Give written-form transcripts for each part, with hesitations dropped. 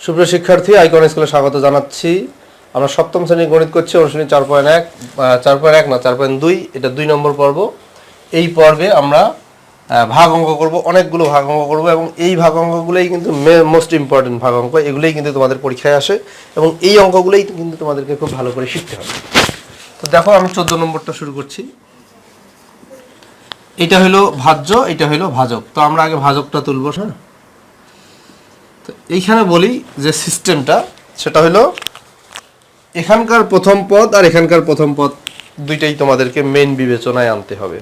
সুপ্রিয় শিক্ষার্থী, আইকন স্কুলে স্বাগত জানাচ্ছি। আমরা সপ্তম শ্রেণীর গণিত করছি, অনুশীলনী 4.1 4.1 না 4.2, এটা 2 নম্বর পর্ব। এই পর্বে আমরা ভাগ অঙ্ক করব, অনেকগুলো ভাগ অঙ্ক করব এবং এই ভাগ অঙ্কগুলোই কিন্তু মোস্ট ইম্পর্টেন্ট ভাগ অঙ্ক, এগুলোই কিন্তু তোমাদের পরীক্ষায় আসে এবং এই অঙ্কগুলোই কিন্তু তোমাদেরকে খুব ভালো করে শিখতে হবে। তো দেখো, আমি 14 নম্বরটা শুরু করছি। এটা হলো ভাজ্য, এটা হলো ভাজক। তো আমরা আগে ভাজকটা তুলব। হ্যাঁ, তো এইখানে বলি যে সিস্টেমটা, সেটা হলো এখানকার প্রথম পদ আর এখানকার প্রথম পদ দুইটাই তোমাদেরকে মেইন বিবেচনায় আনতে হবে।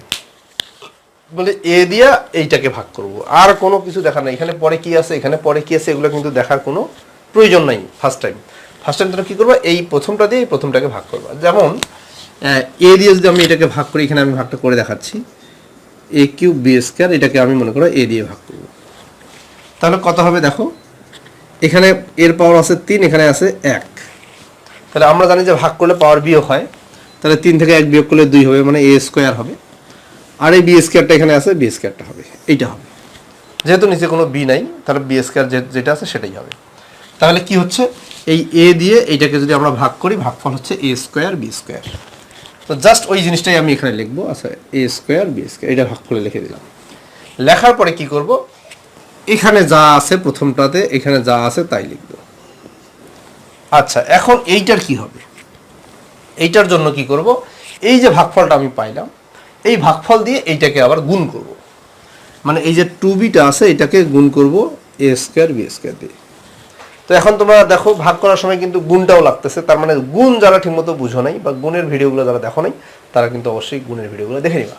বলে এ দিয়া এইটাকে ভাগ করব, আর কোনো কিছু দেখার নাই। এখানে পরে কি আছে, এখানে পরে কি আছে, এগুলো কিন্তু দেখার কোনো প্রয়োজন নাই। ফার্স্ট টাইম তোমরা কী করবা, এই প্রথমটা দিয়ে এই প্রথমটাকে ভাগ করবা। যেমন এ দিয়ে যদি আমি এটাকে ভাগ করি, এখানে আমি ভাগটা করে দেখাচ্ছি, এ কিউব বি স্কয়ার, এটাকে আমি মনে করো এ দিয়ে ভাগ করব। তাহলে কত হবে দেখো, এখানে এর পাওয়ার আছে 3, এখানে আছে 1। তাহলে আমরা জানি যে ভাগ করলে পাওয়ার বিয়োগ হয়, তাহলে 3 থেকে 1 বিয়োগ করলে 2 হবে, মানে এ স্কোয়ার হবে। আর এই বি স্কোয়ারটা এখানে আছে, বি স্কোয়ারটা হবে, এইটা হবে। যেহেতু নিচে কোনো বি নাই, তাহলে বি স্কোয়ার যেটা আছে সেটাই হবে। তাহলে কি হচ্ছে, এই এ দিয়ে এইটাকে যদি আমরা ভাগ করি, ভাগফল হচ্ছে এ স্কোয়ার বি স্কোয়ার। তো জাস্ট ওই জিনিসটাই আমি এখানে লিখবো। আচ্ছা, এ স্কোয়ার বি স্কোয়ার, এটা ভাগ করে লিখে দিলাম। লেখার পরে কি করব, এখানে যা আছে প্রথমটাতে, এখানে যা আছে তাই লিখব। আচ্ছা, এখন এইটার কি হবে, এইটার জন্য কি করব, এই যে ভাগফলটা আমি পাইলাম, এই ভাগফল দিয়ে এইটাকে আবার গুণ করব। মানে এই যে 2bটা আছে, এটাকে গুণ করব এ স্কোয়ার বি স্কোয়ার দিয়ে। তো এখন তোমরা দেখো, ভাগ করার সময় কিন্তু গুণটাও লাগতেছে। তার মানে গুণ যারা ঠিকমতো বুঝো নাই বা গুণের ভিডিওগুলো যারা দেখো নাই, তারা কিন্তু অবশ্যই গুণের ভিডিওগুলো দেখে নিবা।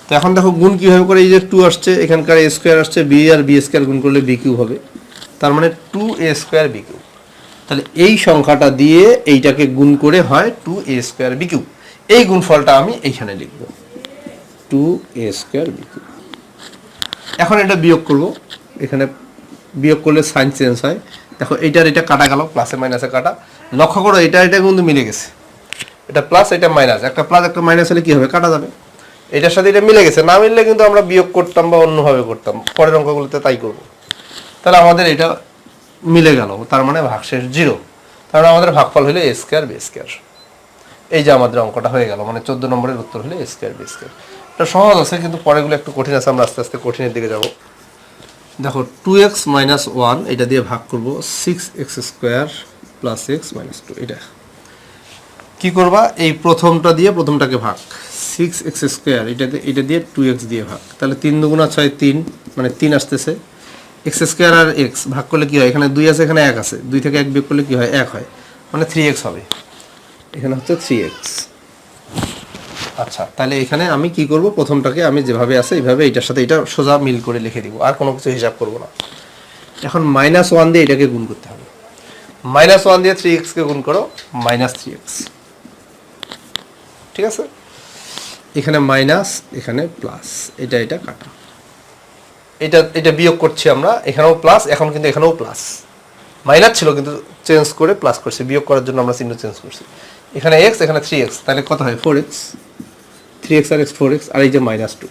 তো এখন দেখো গুণ কীভাবে করে, এই যে 2 আসছে, এখানকার এ স্কোয়ার আসছে, বি আর বি স্কোয়ার গুণ করলে বি কিউ হবে। তার মানে 2a স্কোয়ার বি কিউ। তাহলে এই সংখ্যাটা দিয়ে এইটাকে গুণ করে হয় 2a স্কোয়ার বি কিউ। এই গুণফলটা আমি এইখানে লিখব, 2a স্কোয়ার বি কিউ। এখন এটা বিয়োগ করব, এখানে বিয়োগ করলে সাইন চেঞ্জ হয়। দেখো এইটার এটা কাটা গেল, প্লাসে মাইনাসে কাটা। লক্ষ্য করো, এটা কিন্তু মিলে গেছে, এটা প্লাস এটা মাইনাস, একটা প্লাস একটা মাইনাস হলে কী হবে, কাটা যাবে। এটার সাথে এটা মিলে গেছে, না মিললে কিন্তু আমরা বিয়োগ করতাম বা অন্যভাবে করতাম, পরের অঙ্কগুলোতে তাই করব। তাহলে আমাদের এটা মিলে গেল, তার মানে ভাগশেষ 0। তার মানে আমাদের ভাগফল হলো এ স্কোয়ার বি স্কোয়ার। এই যে আমাদের অঙ্কটা হয়ে গেল, মানে 14 নম্বরের উত্তর হলো এ স্কোয়ার বি স্কোয়ার। এটা সহজ আছে, কিন্তু পরেগুলো একটু কঠিন আছে, আমরা আস্তে আস্তে কঠিনের দিকে যাব। দেখো 2x - 1, এটা দিয়ে ভাগ করব 6x square plus x minus 2। এটা কী করবা, এই প্রথমটা দিয়ে প্রথমটাকে ভাগ, 6x স্কোয়ার, এটা দিয়ে 2x দিয়ে ভাগ। তাহলে 3 দুগুণা 6, 3, মানে 3 আসতেছে। এক্স স্কোয়ার আর এক্স ভাগ করলে কী হয়, এখানে 2 আছে, এখানে 1 আছে, 2 থেকে 1 বিয়োগ করলে কী হয়, 1 হয়, মানে 3x হবে। এখানে হচ্ছে 3x। আচ্ছা, তাহলে এখানে আমি কি করব, প্রথমটাকে আমি যেভাবে আছে এইভাবে এটার সাথে এটা সোজা মিল করে লিখে দিব, আর কোনো কিছু হিসাব করব না। এখন -1 দিয়ে এটাকে গুণ করতে হবে। -1 দিয়ে 3x-কে গুণ করো, -3x। ঠিক আছে, এখানে মাইনাস, এখানে প্লাস, এটা কাটা, এটা বিয়োগ করছি আমরা, এখানেও প্লাস, এখন কিন্তু এখানেও প্লাস। মাইনাস ছিল কিন্তু চেঞ্জ করে প্লাস করছি, বিয়োগ করার জন্য আমরা চিহ্ন চেঞ্জ করছি। এখানে এক্স, এখানে 3x, তাহলে কত হয় 4x, 3x আর x 4x, আর এই যে -2।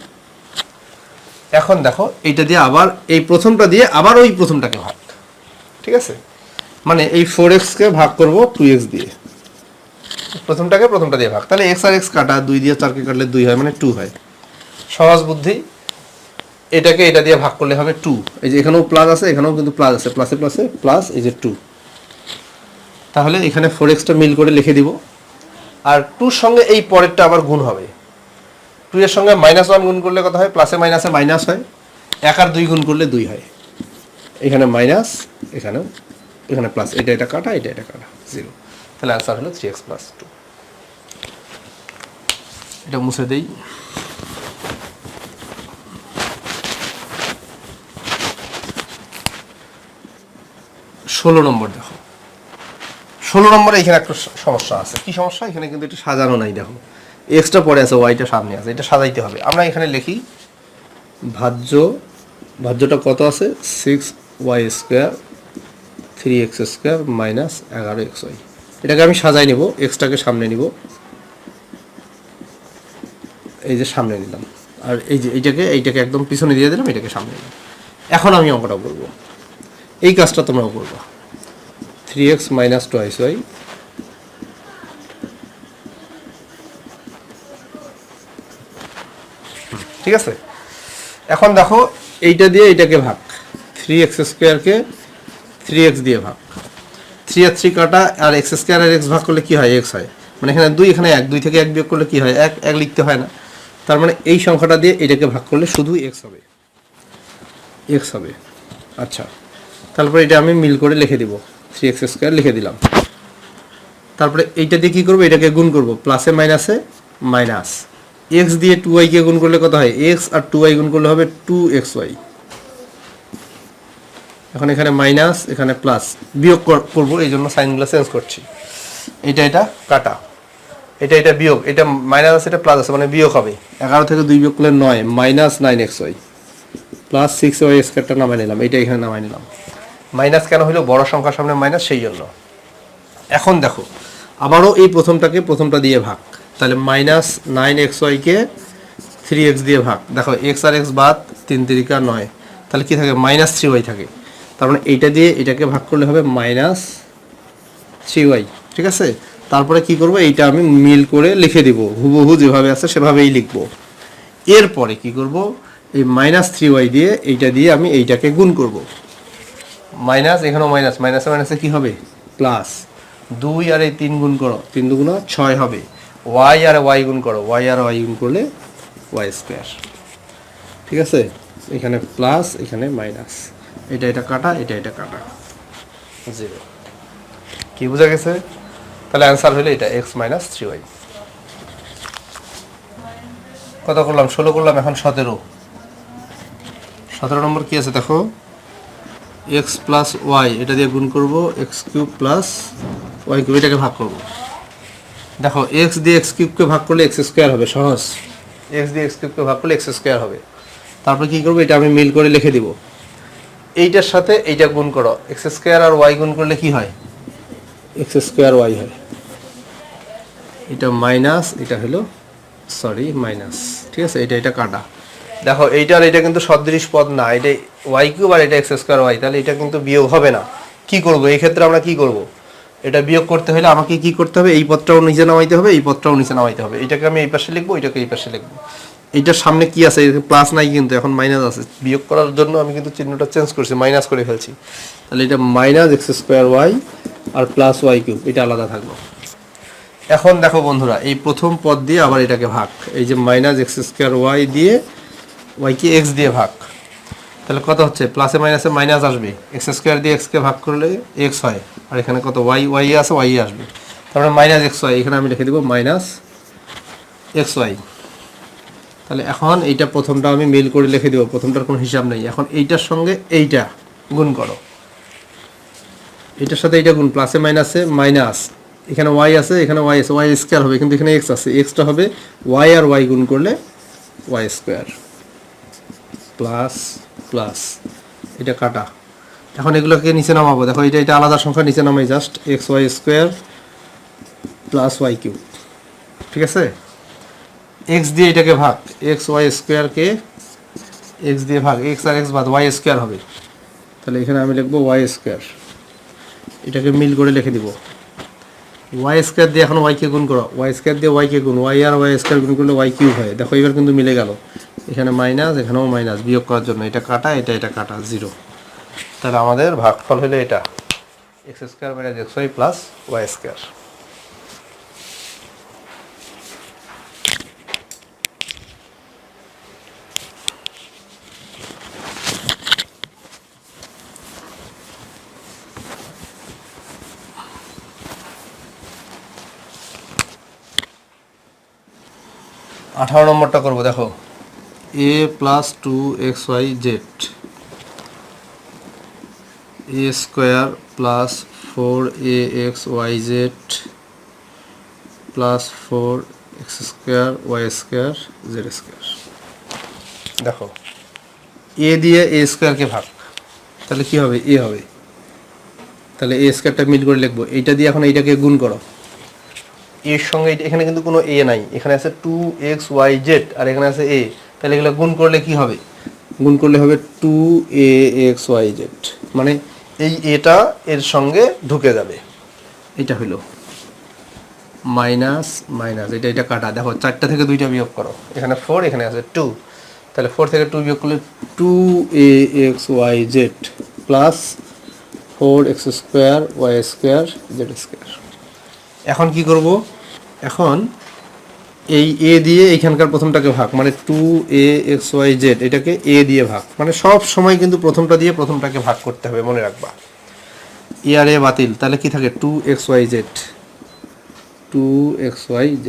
এখন দেখো, এইটা দিয়ে আবার এই প্রথমটা দিয়ে আবার ওই প্রথমটাকে ভাগ। ঠিক আছে, মানে এই 4x-কে ভাগ করব 2x দিয়ে, প্রথমটা দিয়ে ভাগ। তাহলে x আর x কাটা, 2 দিয়ে 4কে কাটলে 2 হয়, মানে 2 হয়। সহজ বুদ্ধি, এটাকে এটা দিয়ে ভাগ করলে হবে 2। এই যে এখানেও প্লাস আছে, এখানেও কিন্তু প্লাস আছে, প্লাসে প্লাসে প্লাস, এই যে 2। তাহলে এখানে 4x-টা মিল করে লিখে দিব, আর 2-র সঙ্গে এই পরেরটা আবার গুণ হবে। 2 এর সঙ্গে -1 গুণ করলে কত হয়, প্লাসে মাইনাসে মাইনাস হয়, 1 আর 2 গুণ করলে 2 হয়। এখানে মাইনাস, এখানে প্লাস, এটা কাটা, এটা কাটা, 0। তাহলে অ্যান্সার হলো 3x + 2। এটা মুছে দেই। ষোলো নম্বর দেখো, 16 নম্বরে এখানে একটা সমস্যা আছে। কি সমস্যা, এখানে কিন্তু এটা সাজানো নাই। দেখো, এক্সটা পরে আছে, ওয়াইটা সামনে আছে, এটা সাজাইতে হবে। আমরা এখানে লিখি ভাজ্যটা কত আছে, 6y square 3x square minus 11xy। এটাকে আমি সাজাই নিব, এক্সটাকে সামনে নিব, এই যে সামনে নিলাম, আর এই যে এইটাকে একদম পিছনে দিয়ে দিলাম, এটাকে সামনে নিলাম। এখন আমি অঙ্কটা করব, এই কাজটা তোমরাও করবো। 3x minus twice Y. ঠিক আছে, এখন দেখো এইটা দিয়ে এইটাকে ভাগ, 3x স্কোয়ারকে 3x দিয়ে ভাগ, 3 আর 3 কাটা, আর x স্কোয়ার আর x ভাগ করলে কি হয়, x হয়। মানে এখানে 2, এখানে 1, 2 থেকে 1 বিয়োগ করলে কি হয়, 1 লিখতে হয় না। তার মানে এই সংখ্যাটা দিয়ে এটাকে ভাগ করলে শুধু x হবে, x হবে। আচ্ছা, তারপরে এটা আমি মিল করে লিখে দিব, 3x স্কোয়ার লিখে দিলাম। তারপরে এইটা দিয়ে কী করবো, এটাকে গুণ করব, প্লাসে মাইনাসে মাইনাস, x দিয়ে 2y কে গুণ করলে কত হয়, x আর 2y গুণ করলে হবে 2xy। এখন এখানে মাইনাস, এখানে প্লাস, বিয়োগ করব, এই জন্য সাইনগুলো চেঞ্জ করছি। এটা কাটা, এটা বিয়োগ, এটা মাইনাস আছে, এটা প্লাস আছে, মানে বিয়োগ হবে। 11 থেকে 2 বিয়োগ করলে 9, মাইনাস 9xy প্লাস 6y স্কোয়ারটা নামাই নিলাম, এটা এখানে নামাই নিলাম। মাইনাস কেন হলো, বড় সংখ্যার সামনে মাইনাস, সেই জন্য। এখন দেখো আবারও এই প্রথমটা দিয়ে ভাগ, তাহলে মাইনাস 9xy-কে 3x দিয়ে ভাগ। দেখো x আর x বাদ, 3 3 9, তাহলে কি থাকে, মাইনাস 3y থাকে। তার মানে এইটা দিয়ে এটাকে ভাগ করলে হবে মাইনাস 3y। ঠিক আছে, তারপরে কি করব, এইটা আমি মিল করে লিখে দিব, হুবহু যেভাবে আছে সেভাবেই লিখব। এরপরে কি করব, এই মাইনাস 3y দিয়ে এইটা দিয়ে আমি এইটাকে গুণ করব। মাইনাস, এখানেও মাইনাস, মাইনাসে মাইনাসে কি হবে, প্লাস। 2 আর এই 3 গুণ করো, 3 2 6 হবে। y আর y গুণ করো, y আর y গুণ করলে y স্কোয়ার। ঠিক আছে, এখানে প্লাস, এখানে মাইনাস, এটা কাটা, এটা কাটা, 0। কি বোঝা গেছে? তাহলে অ্যান্সার হলো এটা, x মাইনাস 3y। কত করলাম, 16 করলাম, এখন 17। 17 নম্বর কি আছে দেখো, x প্লাস ওয়াই, এটা দিয়ে গুণ করব, x cube plus y cube, এটাকে ভাগ করব। দেখো x দিয়ে এক্স কিউবকে ভাগ করলে এক্স স্কোয়ার হবে, সহজ। x দিয়ে এক্স কিউবকে ভাগ করলে এক্স স্কোয়ার হবে। তারপরে কি করবো, এটা আমি মিল করে লিখে দিব, এইটার সাথে এইটা গুণ করো, এক্স স্কোয়ার আর ওয়াই গুণ করলে কি হয়, এক্স স্কোয়ার ওয়াই হয়। এটা মাইনাস, এটা হলো মাইনাস। ঠিক আছে, এটা কাটা। দেখো এইটা আর এটা কিন্তু সদৃশ পদ না, এটা ওয়াই কিউব আর এটা এক্স স্কোয়ার ওয়াই, তাহলে এটা কিন্তু বিয়োগ হবে না। কি করব এই ক্ষেত্রে, আমরা কি করব, এটা বিয়োগ করতে হলে আমাকে কি করতে হবে, এই পদটাও নিচে নামাইতে হবে, এই পদটাও নিচে নামাইতে হবে। এটাকে আমি এই পাশে লিখবো, এটাকে এই পাশে লিখবো। এইটার সামনে কি আছে, প্লাস নাই কিন্তু, এখন মাইনাস আছে। বিয়োগ করার জন্য আমি কিন্তু চিহ্নটা চেঞ্জ করছি, মাইনাস করে ফেলছি। তাহলে এটা মাইনাস এক্স স্কোয়ার ওয়াই আর প্লাস ওয়াই কিউব, এটা আলাদা থাকলো। এখন দেখো বন্ধুরা, এই প্রথম পদ দিয়ে আবার এটাকে ভাগ, এই যে মাইনাস এক্স স্কোয়ার ওয়াই দিয়ে ওয়াইকে এক্স দিয়ে ভাগ, তাহলে কত হচ্ছে, প্লাসে মাইনাসে মাইনাস আসবে, এক্স স্কোয়ার দিয়ে এক্সকে ভাগ করলে এক্স হয়, আর এখানে কত ওয়াই আছে, ওয়াই আসবে। তারপরে মাইনাস এক্স ওয়াই, এখানে আমি লিখে দেবো মাইনাস এক্স ওয়াই। তাহলে এখন এইটা প্রথমটা আমি মিল করে লিখে দেবো, প্রথমটার কোনো হিসাব নেই। এখন এইটার সঙ্গে এইটা গুণ করো, এটার সাথে এইটা গুণ, প্লাসে মাইনাসে মাইনাস, এখানে ওয়াই আছে, এখানে ওয়াই আছে, ওয়াই স্কোয়ার হবে, কিন্তু এখানে এক্স আছে, এক্সটা হবে ওয়াই আর ওয়াই গুণ করলে ওয়াই স্কোয়ার প্লাস প্লাস, এটা কাটা। এখন এগুলোকে নিচে নামাবো, দেখো এটা আলাদা সংখ্যা, নিচে নামাই just x y square plus y cube. ঠিক আছে, এক্স দিয়ে এটাকে ভাগ, এক্স ওয়াই স্কোয়ারকে এক্স দিয়ে ভাগ, এক্স আর এক্স বাদ, ওয়াই স্কোয়ার হবে। তাহলে এখানে আমি লিখবো ওয়াই স্কোয়ার, এটাকে মিল করে লিখে দিব। ওয়াই স্কোয়ার দিয়ে এখন ওয়াইকে গুণ করো, ওয়াই স্কোয়ার দিয়ে ওয়াইকে গুণ, ওয়াই আর ওয়াই স্কোয়ার গুণ করলে ওয়াই কিউব হয়। দেখো এবার কিন্তু মিলে গেল, এখানে মাইনাস, এখানেও মাইনাস, বিয়োগ করার জন্য এটা কাটা, এটা কাটা, 0। তাহলে আমাদের ভাগফল হলো এটা, X square minus X Y plus Y square. আঠারো নম্বরটা করবো, দেখো A plus 2xyz, A square plus 4axyz plus 4x square Y square Z square. দেখো এ দিয়ে এ স্কোয়ারকে ভাগ, তাহলে কি হবে, এ হবে। তাহলে এ স্কোয়ারটা মিল করে লিখবো, এইটা দিয়ে এখন এইটাকে গুণ করো, এর সঙ্গে এখানে কিন্তু কোনো এ নাই, এখানে আছে 2xyz আর এখানে আছে এ, তাহলে এগুলো গুণ করলে কি হবে, গুণ করলে হবে 2axyz, মানে এই এটা এর সঙ্গে ঢুকে যাবে। এটা হলো মাইনাস মাইনাস, এটা কাটা। দেখো 4টা থেকে 2টা বিয়োগ করো, এখানে 4 এখানে আছে 2, তাহলে 4 থেকে 2 বিয়োগ করলে 2aXYZ plus 4x square Y square Z square. এখন কি করব, এখন এই এ দিয়ে এইখানকার প্রথমটাকে ভাগ, মানে 2aXYZ এটাকে এ দিয়ে ভাগ, মানে সব সময় কিন্তু প্রথমটা দিয়ে প্রথমটাকে ভাগ করতে হবে, মনে রাখবা। এ আর এ বাতিল, তাহলে কি থাকে 2xyz, 2xyz,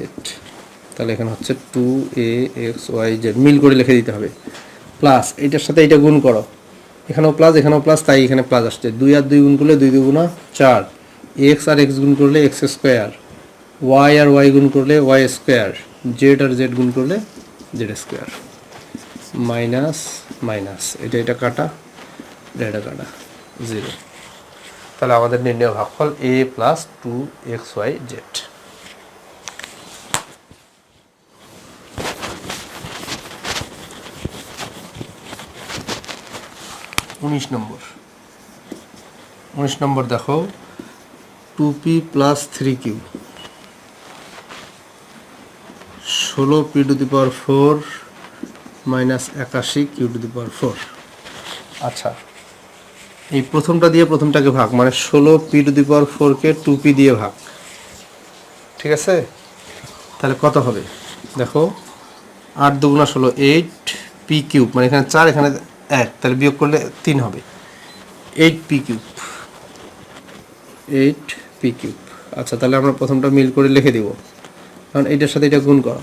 তাহলে এখানে হচ্ছে 2aXYZ, মিল করে লিখে দিতে হবে। প্লাস এইটার সাথে এইটা গুণ করো, এখানেও প্লাস এখানেও প্লাস, তাই এখানে প্লাস আসছে। 2 আর 2 গুণ করলে 2 2 4, এক্স আর এক্স গুণ করলে এক্স স্কোয়ার, ওয়াই আর ওয়াই গুণ করলে ওয়াই স্কোয়ার, জেড আর জেড গুণ করলে জেড স্কোয়ার। মাইনাস মাইনাস, এটা কাটা, এটা কাটা, 0। তাহলে আমাদের নির্ণয় ভাগফল a প্লাস 2xyz। 19 নম্বর দেখো, 2p plus 3q, 16p to the power 4 minus 81q to the power 4। আচ্ছা, এই প্রথমটা দিয়ে প্রথমটাকে ভাগ, মানে 16p to the power 4কে 2p দিয়ে ভাগ, ঠিক আছে? তাহলে কত হবে দেখো, 8 2 16, 8p কিউব, মানে এখানে 4 এখানে 1, তাহলে বিয়োগ করলে 3 হবে, 8p কিউব, 8p কিউব। আচ্ছা, তাহলে আমরা প্রথমটা মিল করে লিখে দিব, কারণ এইটার সাথে এটা গুণ করো,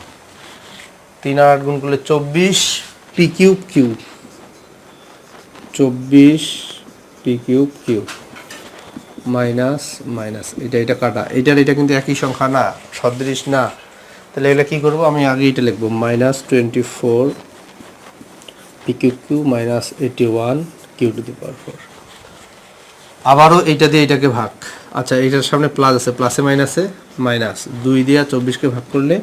3 আর 8 গুণ করলে 24p cube cube, 24p cube cube, minus minus, এটা কাটা, এটা কিন্তু একই সংখ্যা না, সদৃশ না, তাহলে এটা কী করবো, আমি আগে এটা লিখবো, minus 24p cube cube minus 81q to the power 4। আবারও এইটা দিয়ে এটাকে ভাগ। আচ্ছা, এইটার সামনে প্লাস আছে, প্লাসে মাইনাসে মাইনাস, 2 দিয়ে 24কে ভাগ করলে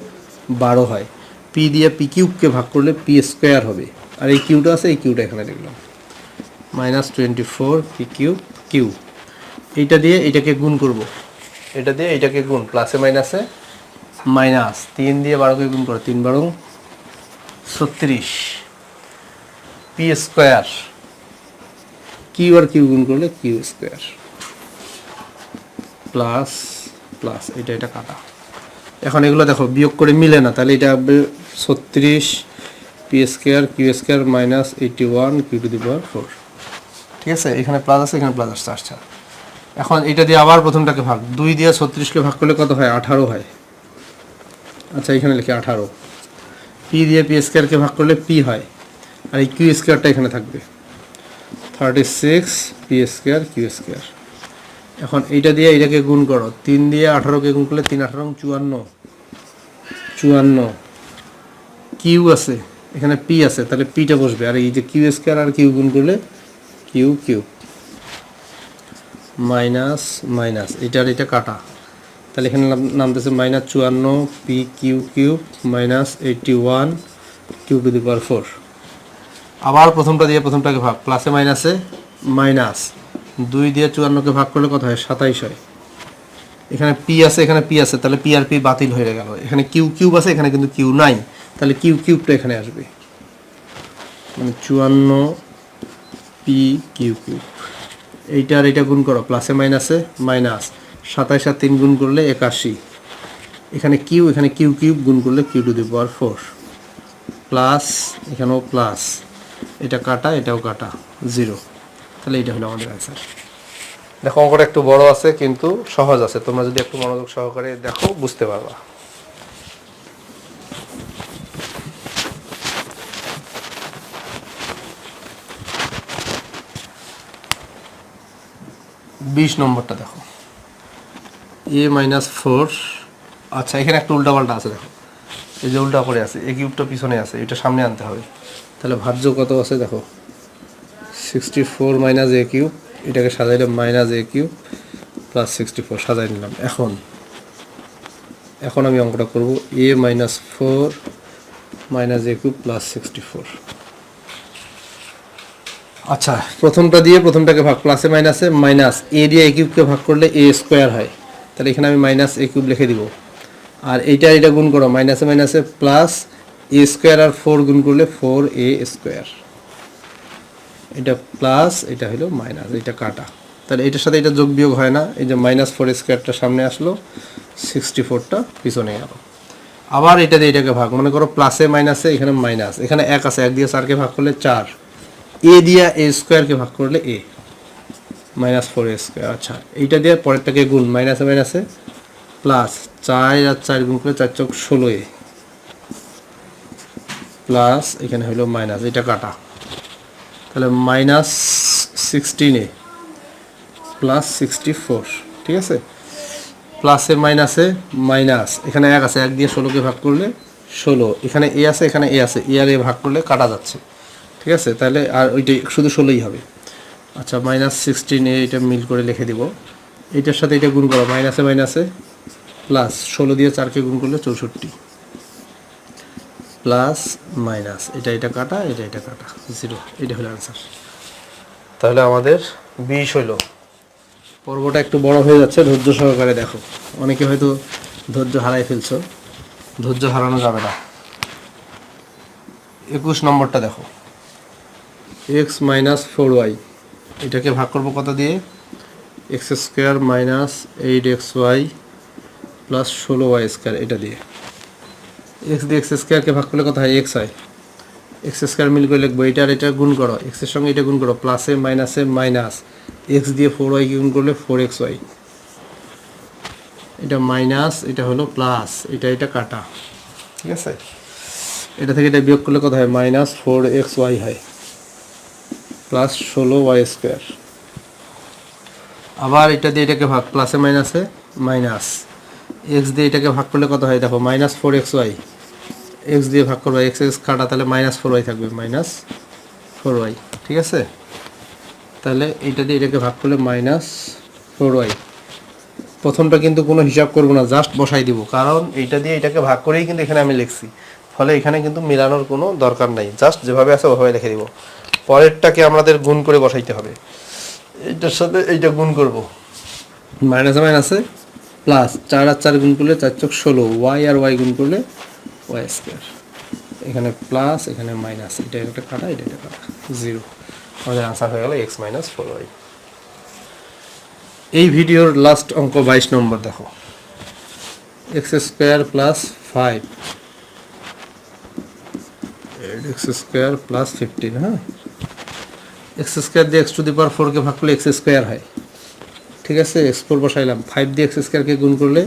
12 হয়, পি দিয়ে পি কিউবকে ভাগ করলে পি স্কোয়ার হবে, আর এই কিউটা আছে, এই কিউটা এখানে লিখলাম, মাইনাস 24p কিউব কিউব। এইটা দিয়ে এইটাকে গুণ করব, এটা দিয়ে এইটাকে গুণ, প্লাসে মাইনাসে মাইনাস, 3 দিয়ে 12কে গুণ করো, 3 12 36, P square, Q R Q গুণ করলে কিউ স্কোয়ার, প্লাস প্লাস, এটা কাটা। এখন এগুলো দেখো বিয়োগ করে মিলে না, তাহলে এটা হবে 36 P square Q square minus 81q to the power 4, ঠিক আছে? এখানে প্লাস আছে, এখানে প্লাস আসছে। আচ্ছা, এখন এটা দিয়ে আবার প্রথমটাকে ভাগ, 2 দিয়ে 36কে ভাগ করলে কত হয়, 18 হয়। আচ্ছা, এখানে লিখি 18, পি দিয়ে পি স্কোয়ারকে ভাগ করলে পি হয়, আর এই কিউ স্কোয়ারটা এখানে থাকবে, 36 পি স্কোয়ার কিউ স্কোয়ার। এখন এইটা দিয়ে এটাকে গুণ করো, 3 দিয়ে 18কে গুণ করলে 3 18 54, 54, কিউ আছে এখানে, পি আছে, তাহলে পিটা বসবে, আর এই যে কিউ স্কোয়ার আর কিউ গুণ করলে কিউ কিউব, মাইনাস মাইনাস, এটা কাটা, তাহলে এখানে নামতেছে minus 54p Q cube minus 81q to the power 4। আবার প্রথমটা দিয়ে প্রথমটাকে ভাগ, প্লাসে মাইনাসে মাইনাস, 2 দিয়ে 54কে ভাগ করলে কত হয়, 27 হয়। এখানে পি আছে, এখানে পি আছে, তাহলে পি আর পি বাতিল হয়ে গেল, এখানে কিউ কিউব আছে, এখানে কিন্তু কিউ নাই, তাহলে কিউ কিউবটা এখানে আসবে, মানে 54p কিউ কিউব। এইটা আর এটা গুণ করো, প্লাসে মাইনাসে মাইনাস, 27 আর 3 গুণ করলে 81, এখানে কিউ কিউব গুণ করলে q to the power 4, plus এখানেও প্লাস, এটা কাটা, এটাও কাটা, 0। তাহলে এটা হলো আমাদের অ্যান্সার। দেখো, অঙ্কটা একটু বড় আছে কিন্তু সহজ আছে, তোমরা যদি একটু মনোযোগ সহকারে দেখো বুঝতে পারবা। বিশ নম্বরটা দেখো, a মাইনাস 4। আচ্ছা, এখানে একটা উল্টাপাল্টা আছে, দেখো এই যে উল্টা করে আছে, এ কিউবটা পিছনে আছে, এটা সামনে আনতে হবে। তাহলে ভাজ্য কত আছে দেখো, 64 মাইনাস এ কিউব, এটাকে সাজাইলে মাইনাস এ কিউব প্লাস 64 সাজাই নিলাম। এখন আমি অঙ্কটা করব, a minus 4 minus A cube plus 64। আচ্ছা, প্রথমটা দিয়ে প্রথমটাকে ভাগ, প্লাসে মাইনাসে মাইনাস এ দিয়ে এ কিউবকে ভাগ করলে এ স্কোয়ার হয়, তাহলে এখানে আমি মাইনাস এ কিউব লিখে দিব। আর এটা গুণ করো, মাইনাসে মাইনাসে প্লাস এ স্কোয়ার আর 4 গুণ করলে 4a স্কোয়ার, এটা প্লাস এটা হলো মাইনাস, এটা কাটা, তাহলে এটার সাথে এটা যোগ বিয়োগ হয় না, এই যে -4 স্কোয়ারটা সামনে আসলো, 64টা পিছনে গেল। আবার এটা দিয়ে এটাকে ভাগ, মনে করো প্লাসে মাইনাসে এখানে মাইনাস, এখানে 1 আছে, 1 দিয়ে 4কে ভাগ করলে 4, এ দিয়ে এ স্কোয়ারকে ভাগ করলে এ, -4a স্কোয়ার। আচ্ছা, এইটা দিয়ে পরেরটাকে গুণ, মাইনাসে মাইনাসে প্লাস 4 আর 4 গুণ করলে 4 চোখ 16a প্লাস এখানে হলো মাইনাস, এটা কাটা, তাহলে -16a প্লাস 64, ঠিক আছে। প্লাসে মাইনাসে মাইনাস, এখানে 1 আছে, 1 দিয়ে 16কে ভাগ করলে 16, এখানে এ আছে, এখানে এ আছে, এ আর এ ভাগ করলে কাটা যাচ্ছে, ঠিক আছে, তাহলে আর ওইটাই শুধু 16ই হবে। আচ্ছা, -16a এটা মিল করে লিখে দিব, এইটার সাথে এটা গুণ করো, মাইনাসে মাইনাসে প্লাস 16 দিয়ে 4কে গুণ করলে 64 প্লাস মাইনাস, এটা কাটা, এটা কাটা 0, এটা হলো অ্যান্সার। তাহলে আমাদের 20 হইল। পর্বটা একটু বড় হয়ে যাচ্ছে, ধৈর্য সহকারে দেখো, অনেকে হয়তো ধৈর্য হারাই ফেলছো, ধৈর্য হারানো যাবে না। 21 নম্বরটা দেখো, x - 4y, এটাকে ভাগ করবো কত দিয়ে, x square - 8xy plus 16y square, এটা দিয়ে x দিয়ে x স্কোয়ারকে ভাগ করলে কত হয়, x হয়, x স্কোয়ার মিল করে লিখবো, এটা আর এটা গুণ করো, x এর সঙ্গে এটা গুণ করো, প্লাসে মাইনাসে মাইনাস, x দিয়ে 4y গুণ করলে 4xy, এটা মাইনাস, এটা হলো প্লাস, এটা কাটা, ঠিক আছে। এটা থেকে এটা বিয়োগ করলে কত হয়, -4xy হয় প্লাস 16y স্কোয়ার। আবার এটা দিয়ে এটাকে ভাগ, প্লাসে মাইনাসে মাইনাস, x দিয়ে এটাকে ভাগ করলে কত হয়, দেখো -4xy, x দিয়ে ভাগ করবো, x কাটা, তাহলে -4y থাকবে, -4y, ঠিক আছে। তাহলে এইটা দিয়ে এটাকে ভাগ করলে -4y, প্রথমটা কিন্তু কোনো হিসাব করবো না, জাস্ট বসাই দিব, কারণ এইটা দিয়ে এটাকে ভাগ করেই কিন্তু এখানে আমি লিখছি, ফলে এখানে কিন্তু মিলানোর কোনো দরকার নাই, জাস্ট যেভাবে আছে ওভাবে লিখে দিব। পরেরটাকে আমাদের গুণ করে বসাইতে হবে, এইটার সাথে এইটা গুণ করব, মাইনাসে মাইনাসে প্লাস 4 আর 4 গুণ করলে 4 চোখ 16, ওয়াই আর ওয়াই গুণ করলে ওয়াই স্কোয়ার, এখানে প্লাস এখানে মাইনাস, এটা একটা কাটা, এটা কাটা 0, আমাদের আনসার হয়ে গেল x - 4y। এই ভিডিওর লাস্ট অঙ্ক 22 নম্বর দেখো, x square plus 5 x square plus 15, হ্যাঁ, x স্কোয়ার দিয়ে x⁴ কে ভাগ করলে x স্কোয়ার হয়, ঠিক আছে, x4 বসাইলাম, 5 দিয়ে x স্কোয়ারকে গুণ করলে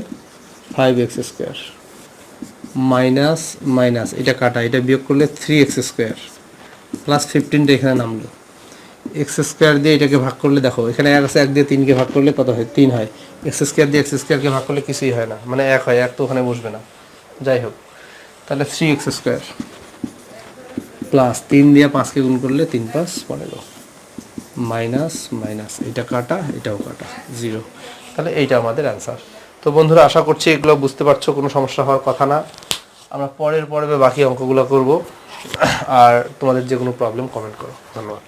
5x স্কোয়ার মাইনাস মাইনাস, এটা কাটা, এটা বিয়োগ করলে 3x স্কোয়ার প্লাস 15টা এখানে নামলো, x স্কোয়ার দিয়ে এটাকে ভাগ করলে দেখো, এখানে 1 আছে, 1 দিয়ে 3কে ভাগ করলে কত হয়, 3 হয়, x স্কোয়ার দিয়ে x স্কোয়ারকে ভাগ করলে কিছুই হয় না, মানে 1 হয়, 1 তো ওখানে বসবে না, যাই হোক, তাহলে 3x স্কোয়ার প্লাস 3 দিয়ে 5কে গুণ করলে 3 5 15 মাইনাস মাইনাস, এটা কাটা, এটাও কাটা 0, তাহলে এইটা আমাদের অ্যান্সার। তো বন্ধুরা, আশা করছি এগুলো বুঝতে পারছো, কোনো সমস্যা হওয়ার কথা না। আমরা পরের পর্বে বাকি অঙ্কগুলো করব, আর তোমাদের যে কোনো প্রবলেম কমেন্ট করো। ধন্যবাদ।